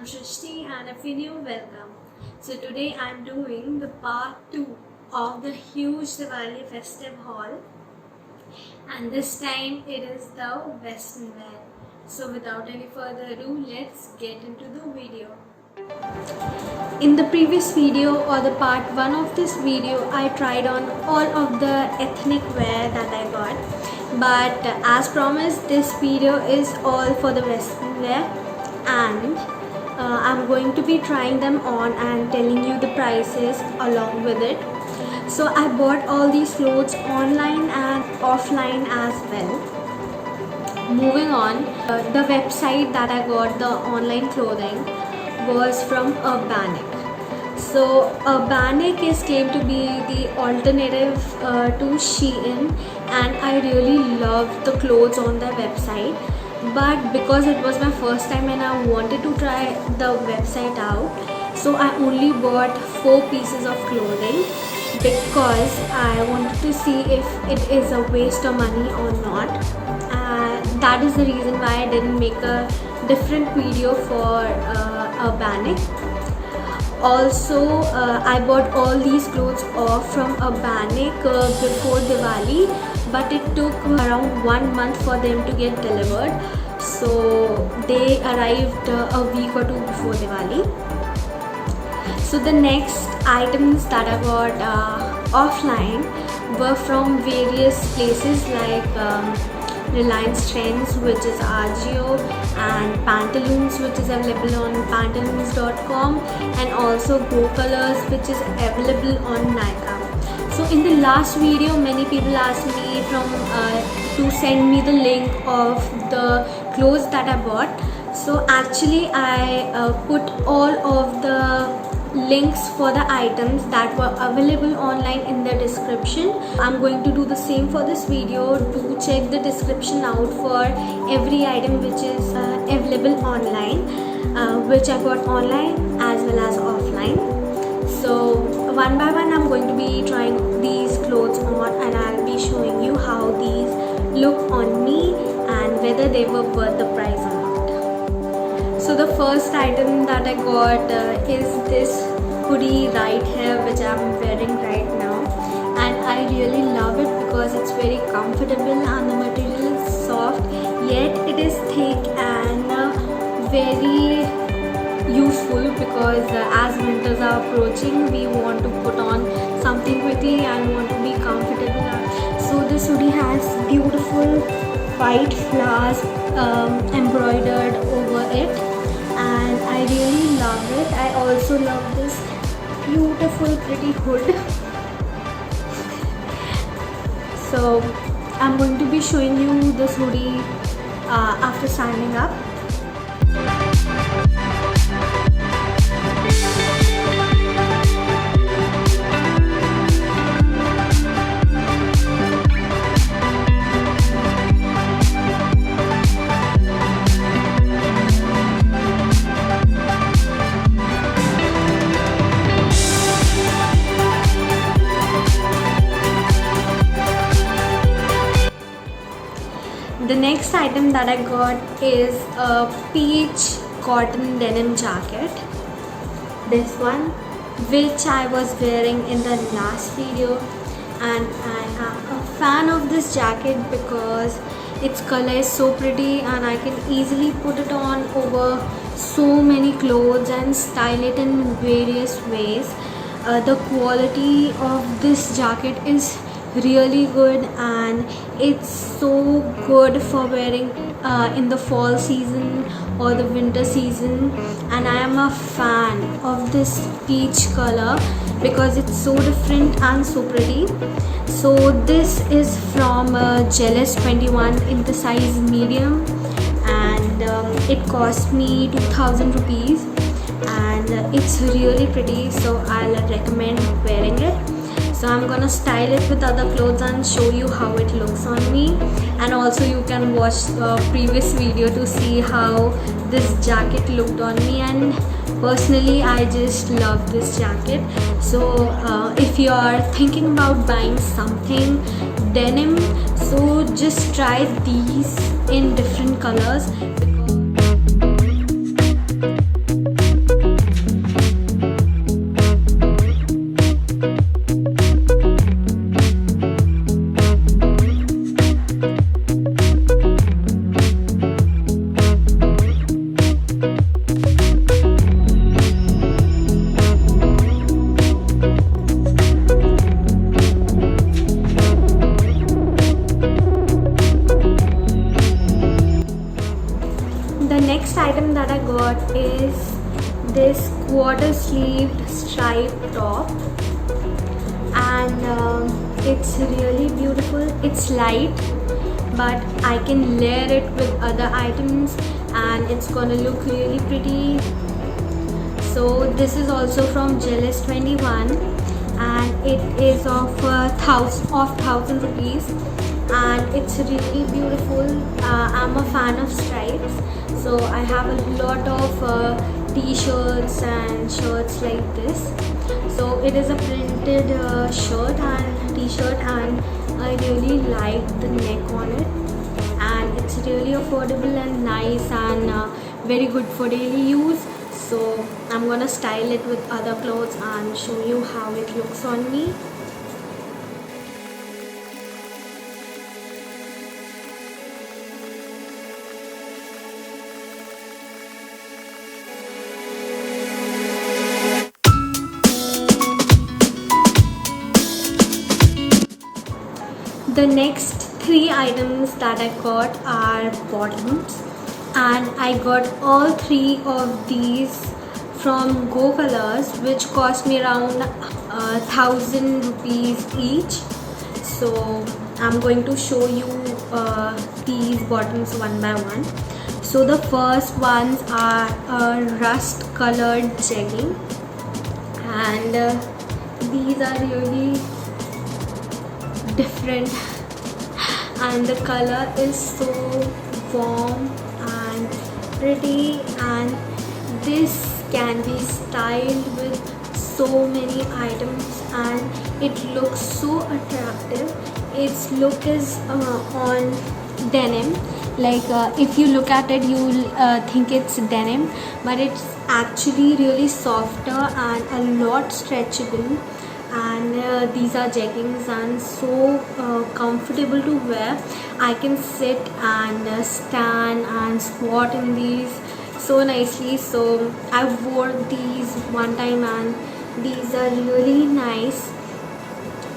I'm Shrishti, and if you're new, welcome. So today I'm doing the part 2 of the huge Diwali festive haul, and this time it is the western wear. So without any further ado, let's get into the video. In the previous video or the part 1 of this video, I tried on all of the ethnic wear that I got, but as promised, this video is all for the western wear, and I'm going to be trying them on and telling you the prices along with it. So I bought all these clothes online and offline as well. Moving on, the website that I got the online clothing was from Urbanic. So Urbanic is claimed to be the alternative to Shein, and I really loved the clothes on their website. But because it was my first time and I wanted to try the website out, so I only bought 4 pieces of clothing because I wanted to see if it is a waste of money or not. That is the reason why I didn't make a different video for Urbanic. Also, I bought all these clothes off from Urbanic before Diwali, but it took around 1 month for them to get delivered. So they arrived a week or 2 before Diwali. So the next items that I got offline were from various places like Reliance Trends, which is Ajio, and Pantaloons, which is available on pantaloons.com, and also Go Colors, which is available on Nykaa. So in the last video, many people asked me to send me the link of the clothes that I bought. So actually I put all of the links for the items that were available online in the description. I'm going to do the same for this video. To check the description out for every item which is available online, which I got online as well as offline. So one by one I'm going to be trying these clothes on, and I'll be showing you how these look on me and whether they were worth the price or not. So the first item that I got is this hoodie right here, which I'm wearing right now, and I really love it because it's very comfortable and the material is soft, yet it is thick and very useful because as winters are approaching, we want to put on something quickly and want to be comfortable. So this hoodie has beautiful white flowers embroidered over it, and I really love it. I also love this beautiful pretty hood. So I'm going to be showing you this hoodie after standing up. The next item that I got is a peach cotton denim jacket. This one, which I was wearing in the last video, and I am a fan of this jacket because its color is so pretty and I can easily put it on over so many clothes and style it in various ways. The quality of this jacket is really good, and it's so good for wearing in the fall season or the winter season, and I am a fan of this peach color because it's so different and so pretty. So this is from Jealous 21 in the size medium, and it cost me 2000 rupees, and it's really pretty, so I'll recommend wearing it. So I'm gonna style it with other clothes and show you how it looks on me, and also you can watch the previous video to see how this jacket looked on me, and personally I just love this jacket. So if you are thinking about buying something denim, so just try these in different colors. item that I got is this quarter sleeved striped top, and it's really beautiful. It's light, but I can layer it with other items and it's gonna look really pretty. So this is also from Jealous 21 and it is of 1000 rupees, and it's really beautiful. I'm a fan of stripes, so I have a lot of t-shirts and shirts like this. So it is a printed shirt and t-shirt, and I really like the neck on it, and it's really affordable and nice and very good for daily use. So I'm gonna style it with other clothes and show you how it looks on me. The next three items that I got are bottoms, and I got all three of these from Go Colors, which cost me around 1000 rupees each. So I'm going to show you these bottoms one by one. So the first ones are a rust colored jegging, and these are really different and the color is so warm and pretty, and this can be styled with so many items and it looks so attractive. Its look is on denim, like if you look at it you'll think it's denim, but it's actually really softer and a lot stretchable. And these are jeggings and so comfortable to wear. I can sit and stand and squat in these so nicely. So I wore these one time and these are really nice,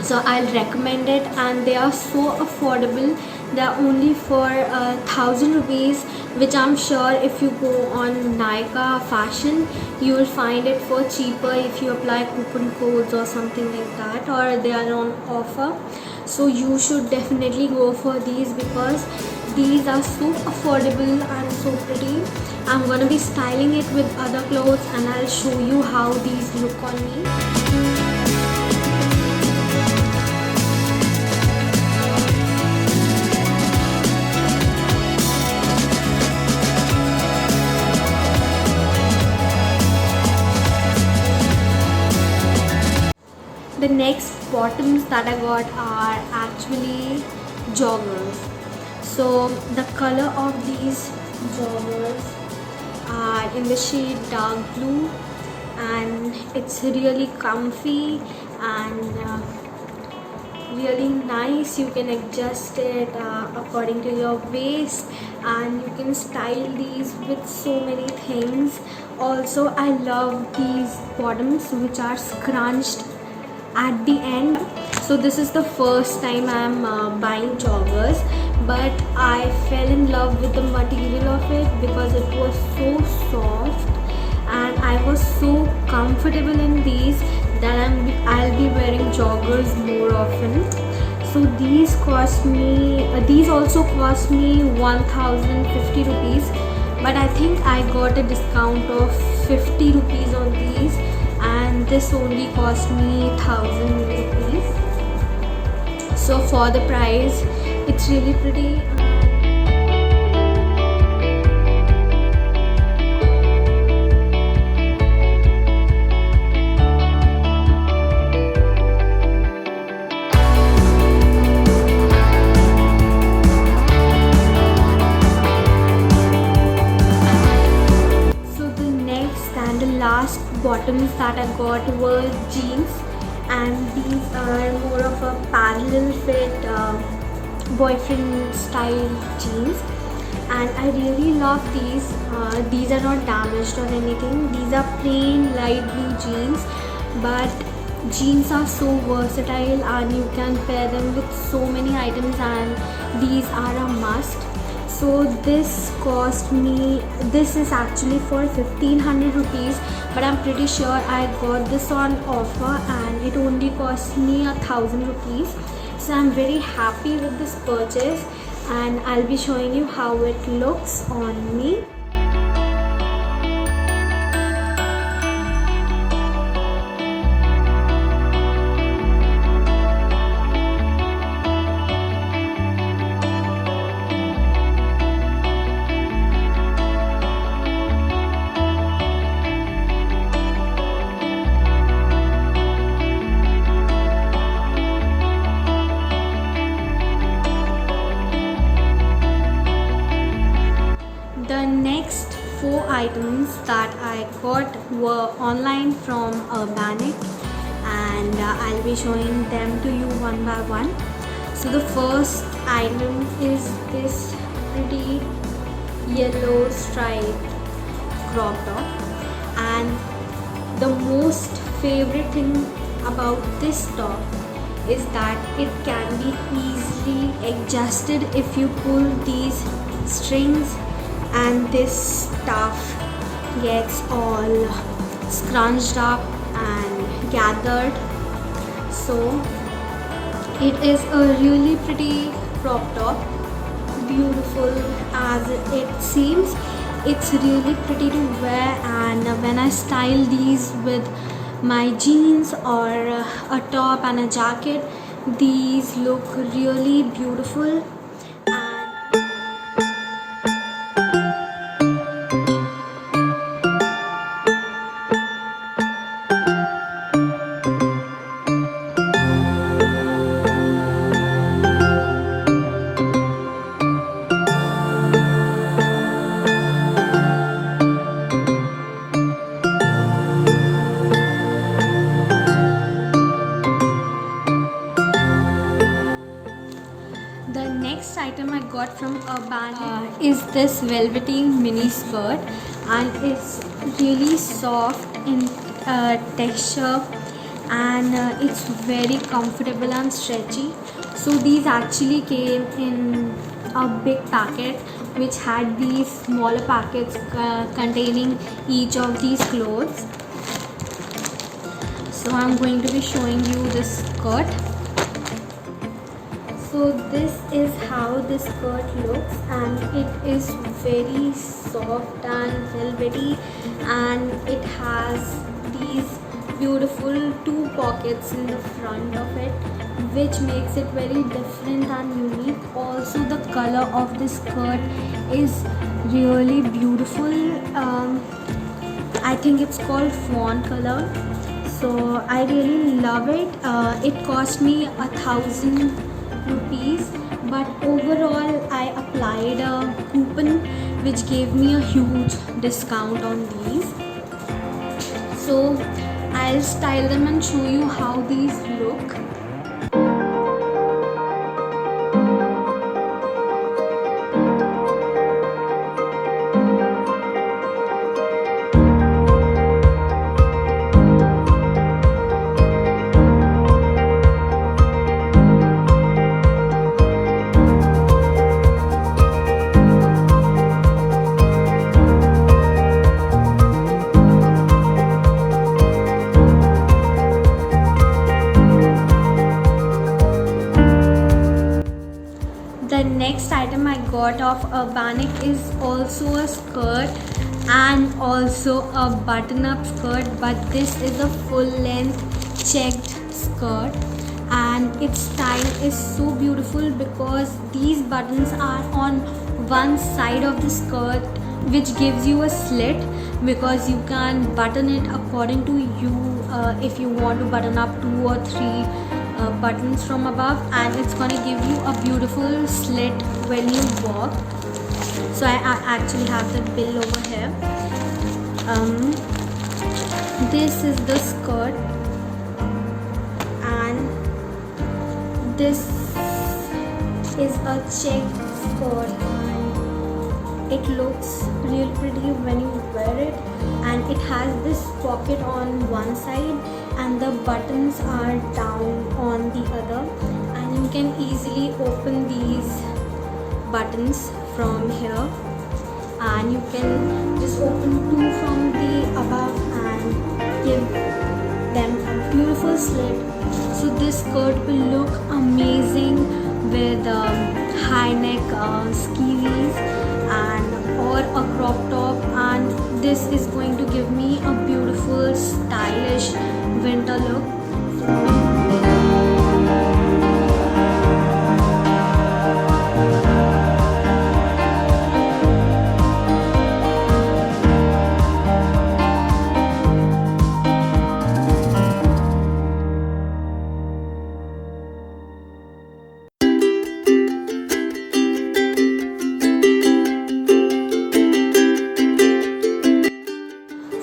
so I'll recommend it, and they are so affordable. They are only for 1000 rupees, which I'm sure if you go on Nykaa fashion you will find it for cheaper if you apply coupon codes or something like that, or they are on offer. So you should definitely go for these because these are so affordable and so pretty. I'm gonna be styling it with other clothes and I'll show you how these look on me. The next bottoms that I got are actually joggers. So the color of these joggers are in the shade dark blue, and it's really comfy and really nice. You can adjust it according to your waist, and you can style these with so many things. Also, I love these bottoms which are scrunched at the end. So this is the first time I'm buying joggers, but I fell in love with the material of it because it was so soft and I was so comfortable in these that I'll be wearing joggers more often. So these also cost me 1050 rupees, but I think I got a discount of 50 rupees on these, and this only cost me 1000 rupees. So for the price it's really pretty. Last bottoms that I got were jeans, and these are more of a parallel fit boyfriend style jeans, and I really love these. These are not damaged or anything. These are plain light blue jeans, but jeans are so versatile and you can pair them with so many items, and these are a must. So this cost me, this is actually for 1500 rupees, but I'm pretty sure I got this on offer and it only cost me 1000 rupees. So I'm very happy with this purchase, and I'll be showing you how it looks on me. The next 4 items that I got were online from Urbanic, and I'll be showing them to you one by one. So the first item is this pretty yellow striped crop top, and the most favorite thing about this top is that it can be easily adjusted if you pull these strings, and this stuff gets all scrunched up and gathered. So it is a really pretty crop top, beautiful as it seems. It's really pretty to wear, and when I style these with my jeans or a top and a jacket, these look really beautiful. The next item I got from Urbanic is this velvety mini skirt, and it's really soft in texture, and it's very comfortable and stretchy. So these actually came in a big packet which had these smaller packets containing each of these clothes. So I'm going to be showing you this skirt. So this is how this skirt looks, and it is very soft and velvety, and it has these beautiful 2 pockets in the front of it, which makes it very different and unique. Also the color of this skirt is really beautiful. I think it's called fawn color. So I really love it. It cost me 1000 rupees, but overall I applied a coupon which gave me a huge discount on these. So I'll style them and show you how these look. The next item I got of Urbanic is also a skirt and also a button-up skirt, but this is a full-length checked skirt, and its style is so beautiful because these buttons are on one side of the skirt, which gives you a slit because you can button it according to you. If you want to button up 2 or 3 buttons from above, and it's gonna give you a beautiful slit when you walk. So I actually have the bill over here. This is the skirt, and this is a checked skirt, and it looks real pretty when you wear it, and it has this pocket on one side and the buttons are down on the other, and you can easily open these buttons from here, and you can just open two from the above and give them a beautiful slit. So this skirt will look amazing with high neck skivvies and or a crop top, and this is going to give me a beautiful stylish winter look.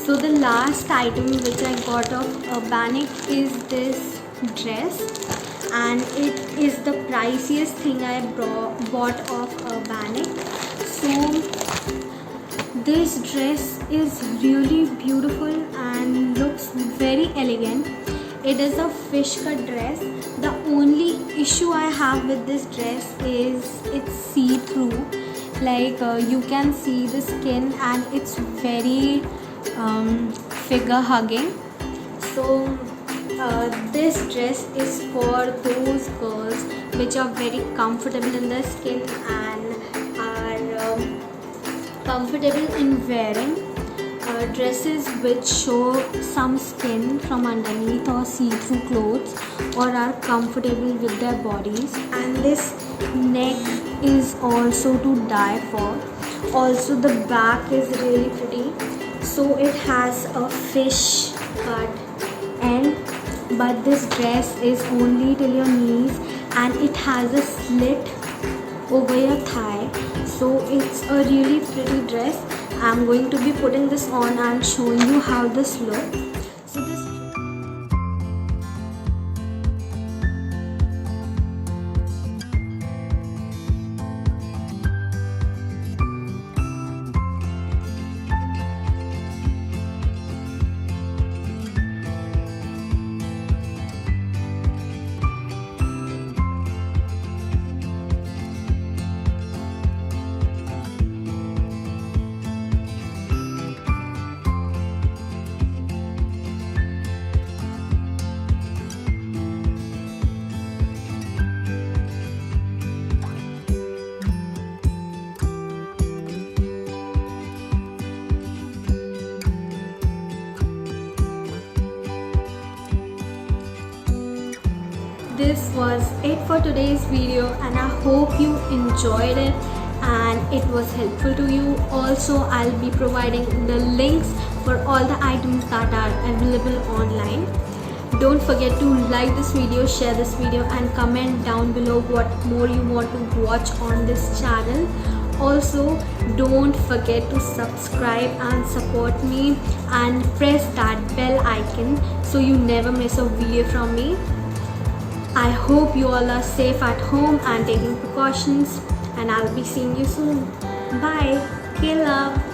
So the last item which I got of Banach is this dress, and it is the priciest thing I bought of Banach. So this dress is really beautiful and looks very elegant. It is a fish cut dress. The only issue I have with this dress is it's see-through. Like you can see the skin, and it's very figure hugging. So this dress is for those girls which are very comfortable in their skin and are comfortable in wearing dresses which show some skin from underneath or see-through clothes, or are comfortable with their bodies. And this neck is also to die for. Also the back is really pretty. So it has a fish cut end, but this dress is only till your knees, and it has a slit over your thigh. So it's a really pretty dress. I'm going to be putting this on and showing you how this looks. So this This was it for today's video, and I hope you enjoyed it and it was helpful to you. Also, I'll be providing the links for all the items that are available online. Don't forget to like this video, share this video, and comment down below what more you want to watch on this channel. Also, don't forget to subscribe and support me, and press that bell icon so you never miss a video from me. I hope you all are safe at home and taking precautions, and I'll be seeing you soon. Bye. K love.